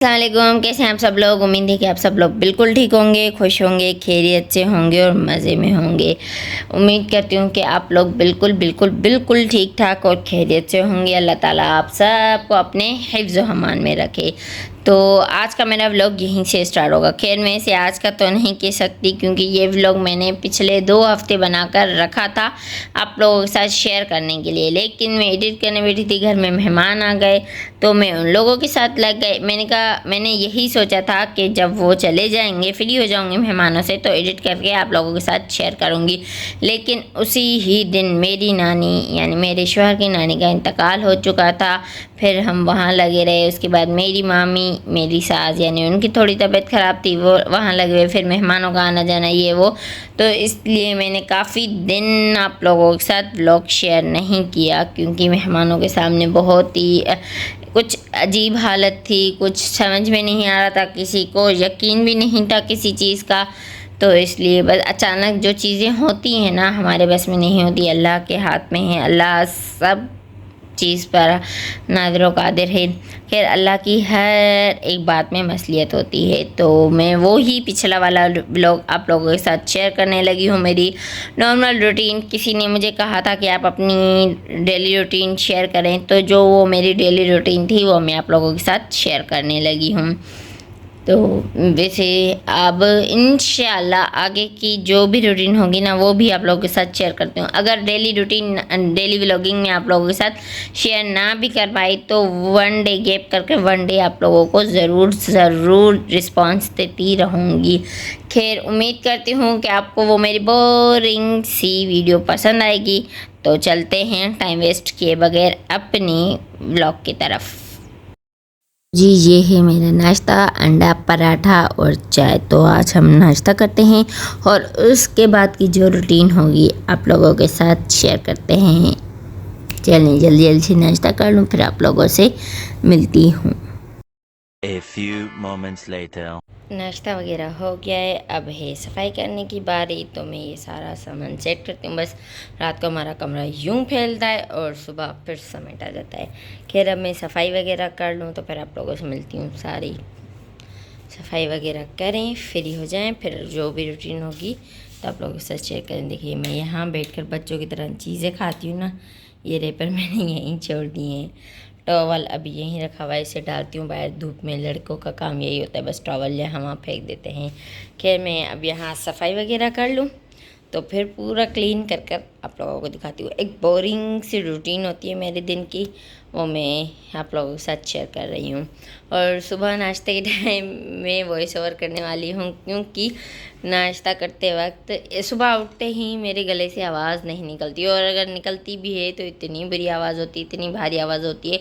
अस्सलामुअलैकुम, कैसे हैं आप सब लोग। उम्मीद है कि आप सब लोग बिल्कुल ठीक होंगे, खुश होंगे, खैरियत से होंगे और मज़े में होंगे। उम्मीद करती हूँ कि आप लोग बिल्कुल बिल्कुल बिल्कुल ठीक ठाक और खैरियत से होंगे। अल्लाह ताला आप सबको अपने हिफ्ज़ व अमान में रखे। तो आज का मेरा व्लॉग यहीं से स्टार्ट होगा। खैर मैं इसे आज का तो नहीं कह सकती क्योंकि ये व्लॉग मैंने पिछले 2 हफ्ते बनाकर रखा था आप लोगों के साथ शेयर करने के लिए, लेकिन मैं एडिट करने बैठी थी, घर में मेहमान आ गए तो मैं उन लोगों के साथ लग गई। मैंने यही सोचा था कि जब वो चले जाएंगे, फ्री हो जाऊंगी मेहमानों से, तो एडिट करके आप लोगों के साथ शेयर करूंगी। लेकिन उसी ही दिन मेरी नानी यानी मेरे शौहर की नानी का इंतकाल हो चुका था। फिर हम वहाँ लगे रहे। उसके बाद मेरी मामी, मेरी सास यानी उनकी थोड़ी तबीयत ख़राब थी, वो वहाँ लगे हुए। फिर मेहमानों का आना जाना ये वो, तो इसलिए मैंने काफ़ी दिन आप लोगों के साथ व्लॉग शेयर नहीं किया क्योंकि मेहमानों के सामने बहुत ही कुछ अजीब हालत थी। कुछ समझ में नहीं आ रहा था, किसी को यकीन भी नहीं था किसी चीज़ का। तो इसलिए बस अचानक जो चीज़ें होती हैं ना, हमारे बस में नहीं होती, अल्लाह के हाथ में है। अल्लाह सब चीज़ पर नादिर व कादिर है। खैर अल्लाह की हर एक बात में मसलियत होती है। तो मैं वो ही पिछला वाला व्लॉग आप लोगों के साथ शेयर करने लगी हूँ, मेरी नॉर्मल रूटीन। किसी ने मुझे कहा था कि आप अपनी डेली रूटीन शेयर करें, तो जो वो मेरी डेली रूटीन थी वो मैं आप लोगों के साथ शेयर करने लगी हूँ। तो वैसे अब इंशाल्लाह आगे की जो भी रूटीन होगी ना, वो भी आप लोगों के साथ शेयर करती हूँ। अगर डेली व्लॉगिंग में आप लोगों के साथ शेयर ना भी कर पाई तो 1 डे गैप करके 1 डे आप लोगों को ज़रूर रिस्पॉन्स देती रहूँगी। खैर उम्मीद करती हूँ कि आपको वो मेरी बोरिंग सी वीडियो पसंद आएगी। तो चलते हैं टाइम वेस्ट किए बगैर अपनी व्लॉग की तरफ। जी ये है मेरा नाश्ता, अंडा पराठा और चाय। तो आज हम नाश्ता करते हैं और उसके बाद की जो रूटीन होगी आप लोगों के साथ शेयर करते हैं। चलिए जल्दी जल्दी से नाश्ता कर लूँ, फिर आप लोगों से मिलती हूँ। A few moments later. नाश्ता वगैरह हो गया है, अब है सफाई करने की बारी। तो मैं ये सारा सामान सेट करती हूँ। बस रात को हमारा कमरा यूं फैलता है और सुबह फिर समेटा जाता है। खैर अब मैं सफाई वगैरह कर लूँ तो फिर आप लोगों से मिलती हूँ। सारी सफाई वगैरह करें, फ्री हो जाएं, फिर जो भी रूटीन होगी तो आप लोगों के साथ शेयर करें। देखिए मैं यहाँ बैठकर बच्चों की तरह चीज़ें खाती हूँ ना, ये रेपर मैंने यहीं छोड़ दिए हैं। टॉवल अभी यहीं रखा हुआ है, इसे डालती हूँ बाहर धूप में। लड़कों का काम यही होता है, बस टॉवल यहाँ वहाँ फेंक देते हैं। खैर मैं अब यहाँ सफाई वगैरह कर लूँ तो फिर पूरा क्लीन कर कर आप लोगों को दिखाती हूँ। एक बोरिंग सी रूटीन होती है मेरे दिन की, वो मैं आप लोगों के साथ शेयर कर रही हूँ। और सुबह नाश्ते के टाइम में वॉइस ओवर करने वाली हूँ क्योंकि नाश्ता करते वक्त सुबह उठते ही मेरे गले से आवाज़ नहीं निकलती, और अगर निकलती भी है तो इतनी बुरी आवाज़ होती है, इतनी भारी आवाज़ होती है,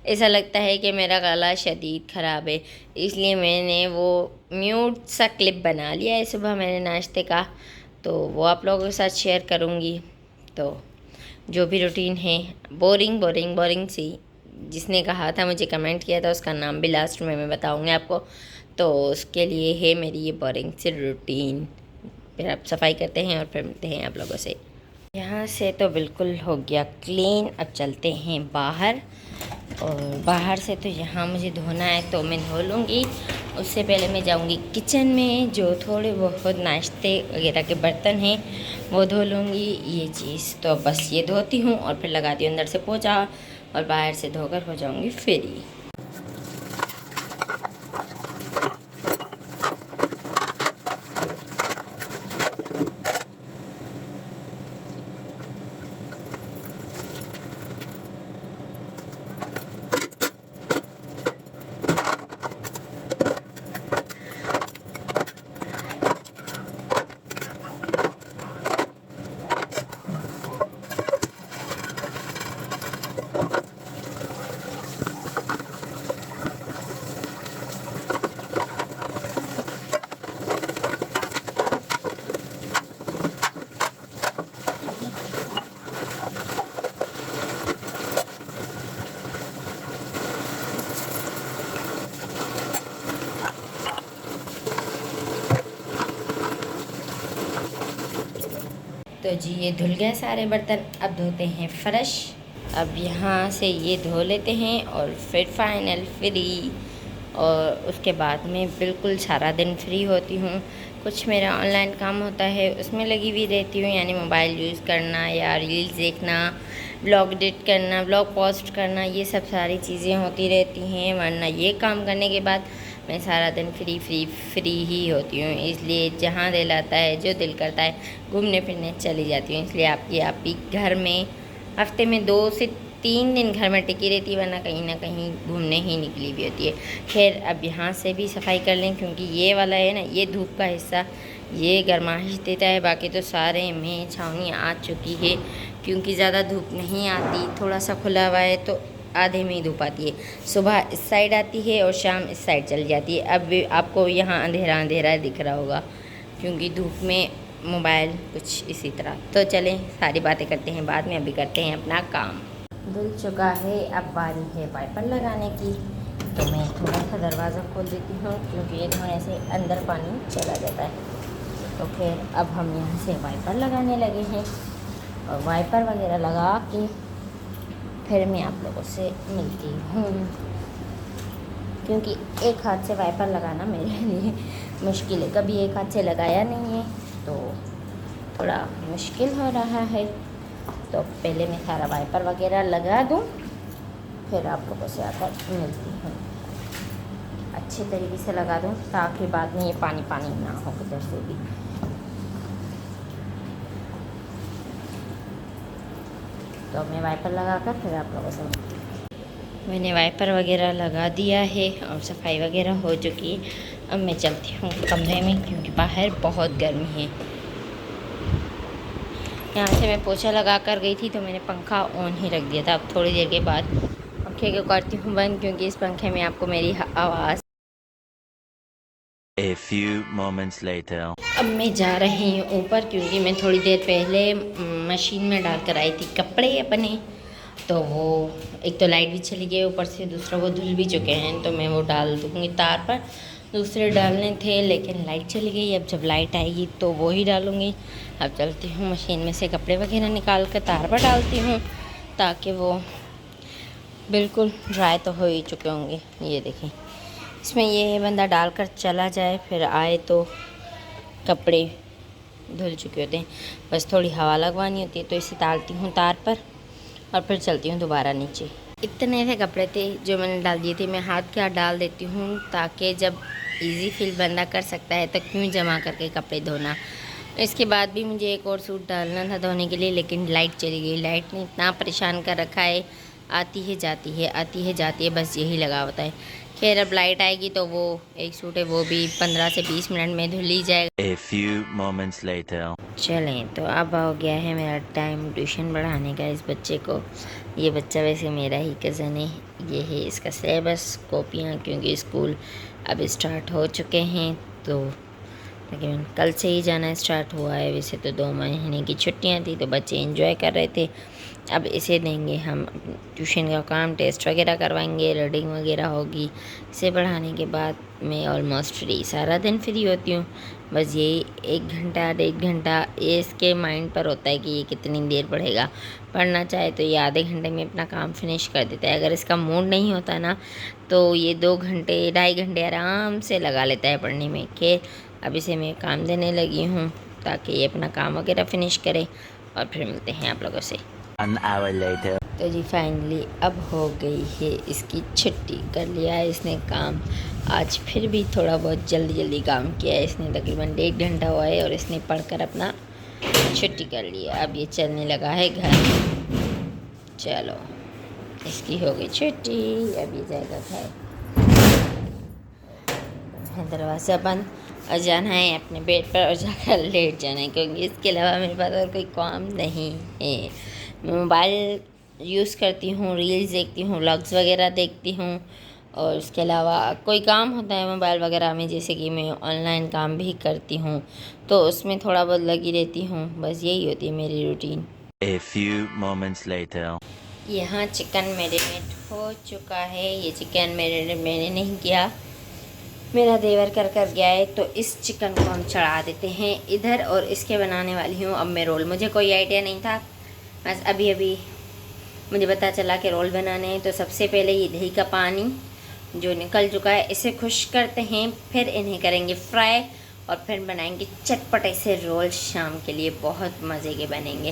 ऐसा लगता है कि मेरा गला शदीद ख़राब है। इसलिए मैंने वो म्यूट सा क्लिप बना लिया है सुबह मैंने नाश्ते का, तो वो आप लोगों के साथ शेयर करूँगी। तो जो भी रूटीन है बोरिंग बोरिंग बोरिंग सी, जिसने कहा था मुझे कमेंट किया था, उसका नाम भी लास्ट में मैं बताऊँगी आपको। तो उसके लिए है मेरी ये बोरिंग सी रूटीन। फिर आप सफाई करते हैं और फिर मिलते हैं आप लोगों से। यहाँ से तो बिल्कुल हो गया क्लीन। अब चलते हैं बाहर, और बाहर से तो यहाँ मुझे धोना है तो मैं धो लूँगी। उससे पहले मैं जाऊँगी किचन में, जो थोड़े बहुत नाश्ते वगैरह के बर्तन हैं वो धो लूँगी। ये चीज़ तो बस ये धोती हूँ और फिर लगाती हूँ अंदर से पोछा, और बाहर से धोकर हो जाऊँगी फ्री। तो जी ये धुल गए सारे बर्तन, अब धोते हैं फ़र्श। अब यहाँ से ये धो लेते हैं और फिर फाइनल फ्री। और उसके बाद में बिल्कुल सारा दिन फ्री होती हूँ। कुछ मेरा ऑनलाइन काम होता है उसमें लगी हुई रहती हूँ, यानी मोबाइल यूज़ करना या रील्स देखना, ब्लॉग एडिट करना, ब्लॉग पोस्ट करना, ये सब सारी चीज़ें होती रहती हैं। वरना ये काम करने के बाद मैं सारा दिन फ्री ही होती हूँ। इसलिए जहाँ दिल आता है, जो दिल करता है, घूमने फिरने चली जाती हूँ। इसलिए आप भी घर में हफ्ते में 2 से 3 दिन घर में टिकी रहती है, वरना कहीं ना कहीं घूमने ही निकली हुई होती है। खैर अब यहाँ से भी सफाई कर लें, क्योंकि ये वाला है ना, ये धूप का हिस्सा ये गर्माइश देता है। बाकी तो सारे में छावनी आ चुकी है, क्योंकि ज़्यादा धूप नहीं आती। थोड़ा सा खुला हुआ है तो आधे में ही धूप आती है। सुबह इस साइड आती है और शाम इस साइड चली जाती है। अब भी आपको यहाँ अंधेरा अंधेरा दिख रहा होगा, क्योंकि धूप में मोबाइल कुछ इसी तरह। तो चलें सारी बातें करते हैं बाद में, अभी करते हैं अपना काम। धुल चुका है, अब बारी है वाइपर लगाने की। तो मैं थोड़ा सा दरवाज़ा खोल देती हूँ, क्योंकि ये धोने से अंदर पानी चला जाता है। तो फिर अब हम यहाँ से वाइपर लगाने लगे हैं, और वाइपर वगैरह लगा के फिर मैं आप लोगों से मिलती हूँ, क्योंकि एक हाथ से वाइपर लगाना मेरे लिए मुश्किल है। कभी एक हाथ से लगाया नहीं है तो थोड़ा मुश्किल हो रहा है। तो पहले मैं सारा वाइपर वगैरह लगा दूँ, फिर आप लोगों से आकर मिलती हूँ। अच्छे तरीके से लगा दूँ ताकि बाद में ये पानी पानी ना हो किधर से भी। तो मैं वाइपर लगा कर फिर आप लोगों से, मैंने वाइपर वगैरह लगा दिया है और सफाई वगैरह हो चुकी है। अब मैं चलती हूँ कमरे में, क्योंकि बाहर बहुत गर्मी है। यहाँ से मैं पोछा लगा कर गई थी तो मैंने पंखा ऑन ही रख दिया था। अब थोड़ी देर के बाद पंखे को करती हूँ बंद, क्योंकि इस पंखे में आपको मेरी आवाज़। A few moments later. अब मैं जा रही हूँ ऊपर, क्योंकि मैं थोड़ी देर पहले मशीन में डाल कर आई थी कपड़े अपने। तो वो एक तो लाइट भी चली गई, ऊपर से दूसरा वो धुल भी चुके हैं। तो मैं वो डाल दूँगी तार पर। दूसरे डालने थे लेकिन लाइट चली गई। अब जब लाइट आएगी तो वो ही डालूँगी। अब चलती हूँ मशीन में से कपड़े वगैरह निकाल कर तार पर डालती हूँ, ताकि वो बिल्कुल ड्राई तो हो ही चुके होंगे। ये देखें, इसमें ये बंदा डालकर चला जाए, फिर आए तो कपड़े धुल चुके होते हैं। बस थोड़ी हवा लगवानी होती है, तो इसे डालती हूँ तार पर और फिर चलती हूँ दोबारा नीचे। इतने से कपड़े थे जो मैंने डाल दिए थे। मैं हाथ के हाथ डाल देती हूँ, ताकि जब इजी फील बंदा कर सकता है तो क्यों जमा करके कपड़े धोना। इसके बाद भी मुझे एक और सूट डालना था धोने के लिए, लेकिन लाइट चली गई। लाइट ने इतना परेशान कर रखा है, आती है जाती है, आती है जाती है, बस यही लगा होता है। खैर अब लाइट आएगी तो वो एक सूट है वो भी 15 से 20 मिनट में धुल ही जाएगा। A few moments later. चलें, तो अब हो गया है मेरा टाइम ट्यूशन पढ़ाने का इस बच्चे को। ये बच्चा वैसे मेरा ही कज़न है। ये है इसका सिलेबस, कॉपियाँ, क्योंकि स्कूल अब स्टार्ट हो चुके हैं। तो लेकिन कल से ही जाना स्टार्ट हुआ है। वैसे तो 2 महीने की छुट्टियां थी तो बच्चे एंजॉय कर रहे थे। अब इसे देंगे हम ट्यूशन का काम, टेस्ट वगैरह करवाएंगे, रीडिंग वगैरह होगी। इसे पढ़ाने के बाद मैं ऑलमोस्ट फ्री, सारा दिन फ्री होती हूँ। बस यही 1 घंटा 1.5 घंटा ये इसके माइंड पर होता है कि ये कितनी देर पढ़ेगा। पढ़ना चाहे तो ये आधे घंटे में अपना काम फिनिश कर देता है। अगर इसका मूड नहीं होता ना तो ये 2 घंटे 2.5 घंटे आराम से लगा लेता है पढ़ने में। कि अब इसे मैं काम देने लगी हूँ ताकि ये अपना काम वगैरह फिनिश करे, और फिर मिलते हैं आप लोगों से। 1 hour later. तो जी फाइनली अब हो गई है इसकी छुट्टी। कर लिया है इसने काम। आज फिर भी थोड़ा बहुत जल्दी काम किया है इसने। तकरीबन 1.5 घंटा हुआ है और इसने पढ़कर अपना छुट्टी कर लिया। अब ये चलने लगा है घर। चलो, इसकी हो गई छुट्टी, अब ये जाएगा घर। दरवाज़ा बंद, और जाना है अपने बेड पर और जाकर लेट जाना है, क्योंकि इसके अलावा मेरे पास और कोई काम नहीं है। मैं मोबाइल यूज़ करती हूँ, रील्स देखती हूँ, व्लॉग्स वगैरह देखती हूँ, और उसके अलावा कोई काम होता है मोबाइल वगैरह में, जैसे कि मैं ऑनलाइन काम भी करती हूँ तो उसमें थोड़ा बहुत लगी रहती हूँ। बस यही होती है मेरी routine. A few moments later. यहाँ चिकन मैरिनेट हो चुका है। ये चिकन मैरिनेट मैंने नहीं किया, मेरा देवर कर गया है। तो इस चिकन को हम चढ़ा देते हैं इधर, और इसके बनाने वाली हूँ अब मैं रोल। मुझे कोई आइडिया नहीं था, बस अभी मुझे पता चला कि रोल बनाने हैं। तो सबसे पहले ये दही का पानी जो निकल चुका है इसे खुश करते हैं, फिर इन्हें करेंगे फ्राई और फिर बनाएंगे चटपटे से रोल। शाम के लिए बहुत मज़े के बनेंगे।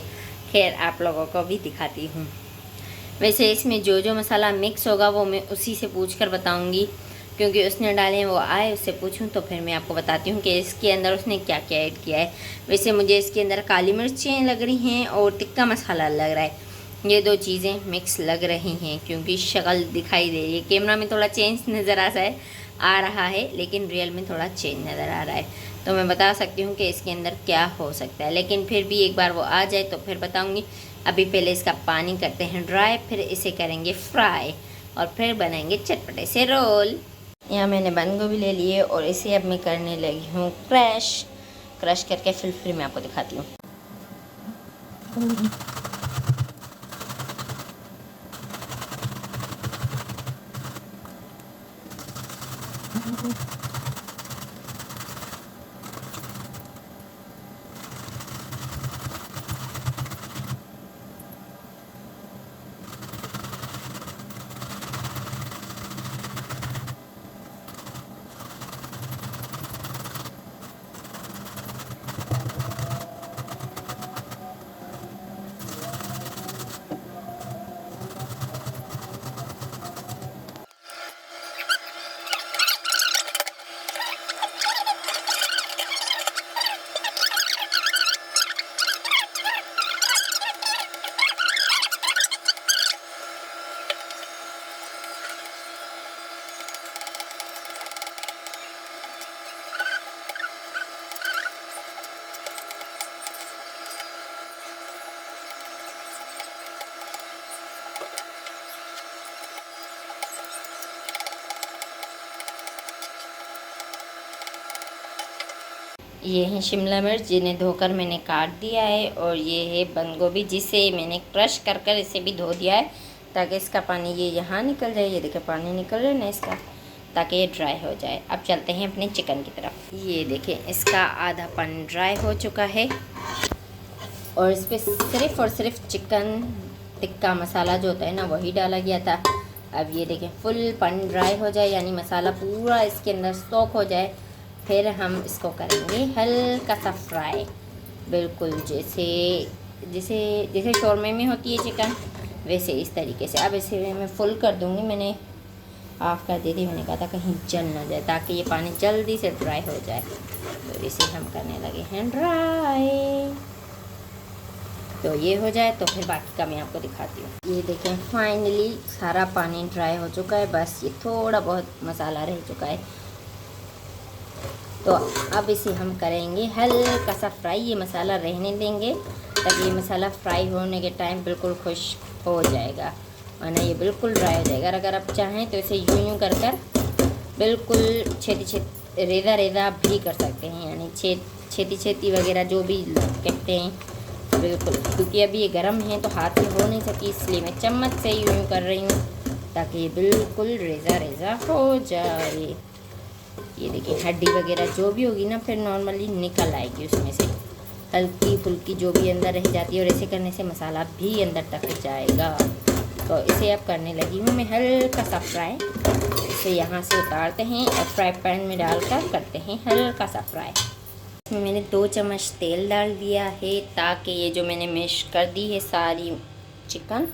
खैर आप लोगों को भी दिखाती हूँ। वैसे इसमें जो जो मसाला मिक्स होगा वो मैं उसी से पूछ कर बताऊँगी, क्योंकि उसने डाले हैं, वो आए उससे पूछूं तो फिर मैं आपको बताती हूँ कि इसके अंदर उसने क्या क्या ऐड किया है। वैसे मुझे इसके अंदर काली मिर्चें लग रही हैं और टिक्का मसाला लग रहा है। ये दो चीज़ें मिक्स लग रही हैं क्योंकि शक्ल दिखाई दे रही है। कैमरा में थोड़ा चेंज नज़र आ रहा है, लेकिन रियल में थोड़ा चेंज नज़र आ रहा है। तो मैं बता सकती हूँ कि इसके अंदर क्या हो सकता है, लेकिन फिर भी एक बार वो आ जाए तो फिर बताऊँगी। अभी पहले इसका पानी करते हैं ड्राई, फिर इसे करेंगे फ्राई और फिर बनाएंगे चटपटे से रोल। यहाँ मैंने बंद गोभी ले लिए और इसे अब मैं करने लगी हूँ क्रश करके फिर मैं आपको दिखाती हूँ। ये है शिमला मिर्च जिन्हें धोकर मैंने काट दिया है, और ये है बंद गोभी जिसे मैंने क्रश कर कर इसे भी धो दिया है ताकि इसका पानी ये यहाँ निकल जाए। ये देखिए पानी निकल रहा है ना इसका, ताकि ये ड्राई हो जाए। अब चलते हैं अपने चिकन की तरफ। ये देखें इसका आधा पानी ड्राई हो चुका है और इस पर सिर्फ़ और सिर्फ चिकन टिक्का मसाला जो होता है ना वही डाला गया था। अब ये देखें फुल पानी ड्राई हो जाए, यानी मसाला पूरा इसके अंदर सोक हो जाए, फिर हम इसको करेंगे हल्का सा फ्राई, बिल्कुल जैसे जैसे जैसे शोरमे में होती है चिकन, वैसे इस तरीके से। अब इसे मैं फुल कर दूँगी। मैंने ऑफ़ कर दी थी, मैंने कहा था कहीं जल ना जाए ताकि ये पानी जल्दी से ड्राई हो जाए। तो इसे हम करने लगे हैं ड्राई। तो ये हो जाए तो फिर बाकी का मैं आपको दिखाती हूँ। ये देखें फाइनली सारा पानी ड्राई हो चुका है, बस ये थोड़ा बहुत मसाला रह चुका है। तो अब इसे हम करेंगे हल्का सा फ्राई। ये मसाला रहने देंगे ताकि ये मसाला फ्राई होने के टाइम बिल्कुल खुश्क हो जाएगा, वरना ये बिल्कुल ड्राई हो जाएगा। अगर आप चाहें तो इसे यूं कर कर बिल्कुल छेती रेजा रेजा भी कर सकते हैं, यानी छेती वगैरह जो भी कहते हैं, बिल्कुल। क्योंकि अभी ये गर्म है तो हाथ से हो नहीं सकती, इसलिए मैं चम्मच से यूं कर रही हूँ ताकि ये बिल्कुल रेजा रेजा हो जाए। ये देखिए हड्डी वगैरह जो भी होगी ना फिर नॉर्मली निकल आएगी उसमें से, हल्की फुल्की जो भी अंदर रह जाती है, और ऐसे करने से मसाला भी अंदर तक जाएगा। तो इसे अब करने लगी हूँ मैं हल्का सा फ्राई। इसे यहाँ से उतारते हैं और फ्राई पैन में डालकर करते हैं हल्का सा फ्राई। इसमें मैंने 2 चम्मच तेल डाल दिया है ताकि ये जो मैंने मैश कर दी है सारी चिकन,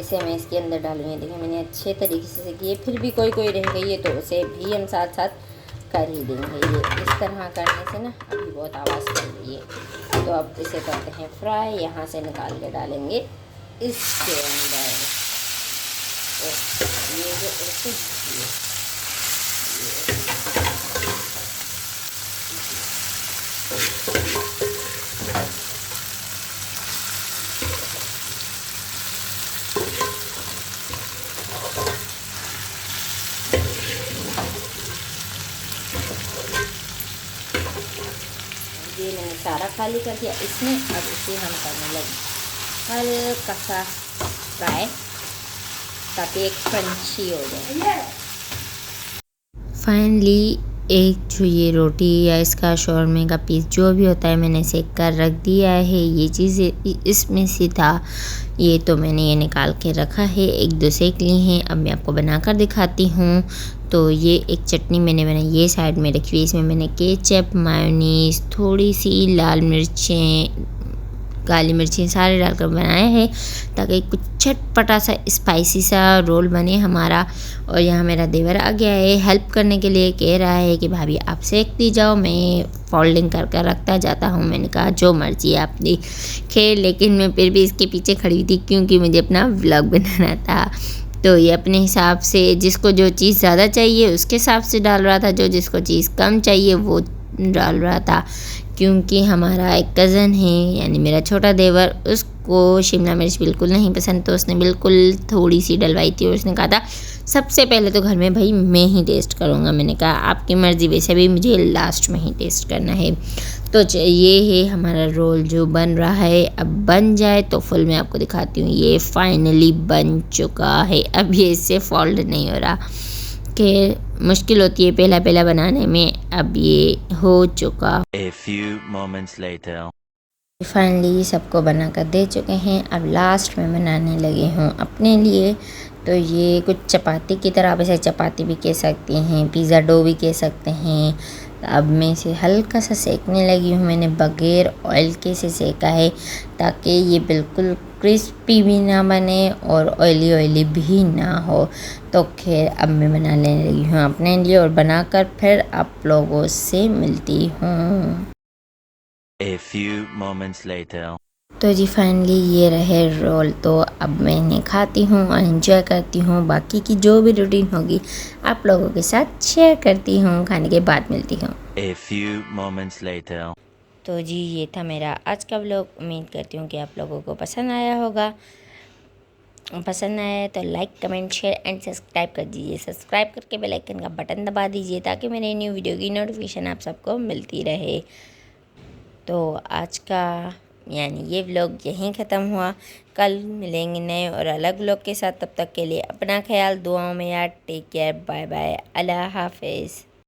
इसे मैं इसके अंदर डालूँगी। देखिए मैंने अच्छे तरीके से किए, फिर भी कोई रह गई है तो उसे भी हम साथ साथ कर ही देंगे। ये इस तरह करने से ना अभी बहुत आवाज़ कर रही है। तो अब इसे करते हैं फ्राई। यहाँ से निकाल के डालेंगे इसके अंदर ये जो ये मैंने सारा खाली कर दिया इसमें। अब इसे हम करने लगे हल्का सा फ्राई ताकि एक क्रंची हो जाए। फाइनली एक जो ये रोटी या इसका शौरमे का पीस जो भी होता है मैंने सेक कर रख दिया है। ये चीज़ें इसमें से था, ये तो मैंने ये निकाल के रखा है, एक दो सेक ली हैं। अब मैं आपको बनाकर दिखाती हूँ। तो ये एक चटनी मैंने बनाई, ये साइड में रखी हुई। इसमें मैंने केचप, मायोनीज़, थोड़ी सी लाल मिर्चें, काली मिर्ची सारे डालकर बनाया है ताकि कुछ चटपटा सा स्पाइसी सा रोल बने हमारा। और यहाँ मेरा देवर आ गया है हेल्प करने के लिए, कह रहा है कि भाभी आप सेक दी जाओ, मैं फोल्डिंग कर कर रखता जाता हूँ। मैंने कहा जो मर्जी आप दी। खैर लेकिन मैं फिर भी इसके पीछे खड़ी थी क्योंकि मुझे अपना व्लॉग बनाना था। तो ये अपने हिसाब से जिसको जो चीज़ ज़्यादा चाहिए उसके हिसाब से डाल रहा था, जो जिसको चीज़ कम चाहिए वो डाल रहा था। क्योंकि हमारा एक कज़न है यानी मेरा छोटा देवर, उसको शिमला मिर्च बिल्कुल नहीं पसंद, तो उसने बिल्कुल थोड़ी सी डलवाई थी और उसने कहा था सबसे पहले तो घर में भाई मैं ही टेस्ट करूँगा। मैंने कहा आपकी मर्ज़ी, वैसे भी मुझे लास्ट में ही टेस्ट करना है। तो ये है हमारा रोल जो बन रहा है। अब बन जाए तो फुल मैं आपको दिखाती हूँ। ये फाइनली बन चुका है। अब ये इससे फोल्ड नहीं हो रहा, कि मुश्किल होती है पहला पहला बनाने में। अब ये हो चुका। A few moments later. Finally सबको बनाकर दे चुके हैं। अब लास्ट में बनाने लगे हूँ अपने लिए। तो ये कुछ चपाती की तरह, आप इसे चपाती भी कह सकते हैं, पिज़्ज़ा डो भी कह सकते हैं। अब मैं इसे हल्का सा सेकने लगी हूँ। मैंने बगैर ऑयल के से सेका है ताकि ये बिल्कुल क्रिस्पी भी ना बने और ऑयली ऑयली भी ना हो। तो खैर अब मैं बनाने लगी हूँ अपने लिए और बनाकर फिर आप लोगों से मिलती हूँ। A few moments later. तो जी फाइनली ये रहे रोल। तो अब मैं इन्हें खाती हूँ और इन्जॉय करती हूँ। बाकी की जो भी रूटीन होगी आप लोगों के साथ शेयर करती हूँ, खाने के बाद मिलती हूँ। A few moments later. तो जी ये था मेरा आज का व्लॉग। उम्मीद करती हूँ कि आप लोगों को पसंद आया होगा। पसंद आया तो like, comment, share and subscribe कर दीजिए। सब्सक्राइब करके बेल आइकन का बटन दबा दीजिए ताकि मेरे न्यू वीडियो की नोटिफिकेशन आप सबको मिलती रहे। तो आज का यानी ये व्लॉग यहीं ख़त्म हुआ। कल मिलेंगे नए और अलग व्लॉग के साथ। तब तक के लिए अपना ख्याल दुआओं में याद। टेक केयर, बाय बाय, अल्लाह हाफिज़।